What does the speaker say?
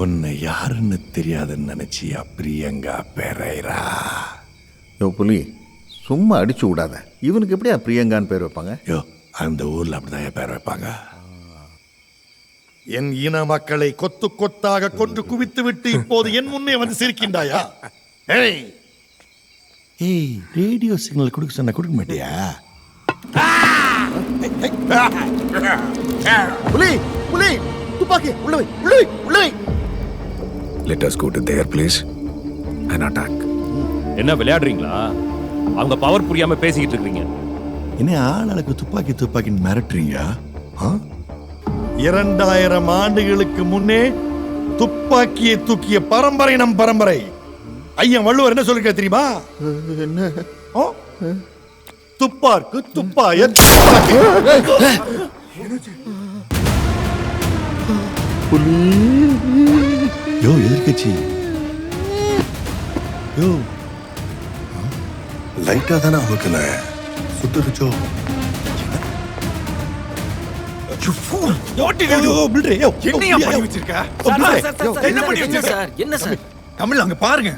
உன்னை யாருன்னு தெரியாதுன்னு நினைச்சியா பிரியங்கா பெரேரா? யோ புலி, சும்மா அடிச்சு விடாத. இவனுக்கு எப்படியா பிரியங்கான்னு பேர் வைப்பாங்க? யோ, அந்த ஊர்ல அப்படிதான் பேர் வைப்பாங்க. என் இன மக்களை கொத்து கொத்தாக கொண்டு குவித்து விட்டு இப்போது என் முன்னே வந்து சிரிக்கின்றாயா? ஏய், ரேடியோ சிக்னல் கொடுக்க சொன்ன கொடுக்க மாட்டியா? புலி புலி, துப்பாக்கி உள்ள வை, உள்ள வை, உள்ள வை. Let us go to there, please, and attack. என்ன விளையாடுறீங்களா? அவங்க பவர் புரியாம பேசிக்கிட்டு இருக்கீங்க. என்ன ஆளுக்கு துப்பாக்கி துப்பாக்கின்னு மிரட்டுறீங்க? 2000 ஆண்டுகளுக்கு முன்னே துப்பாக்கியை தூக்கிய பரம்பரை நம் பரம்பரை. ஐயன் வள்ளுவர் என்ன சொல்லிருக்க தெரியுமா? என்ன? துப்பாக்கு துப்பாய துப்பாக்கி. யோ எதிர்கட்சி, யோ லைட்டா தானே அமுக்கல, சுட்டுருச்சோ? என்ன பண்ணி வச்சிருக்க? தமிழ் அங்க பாருங்க.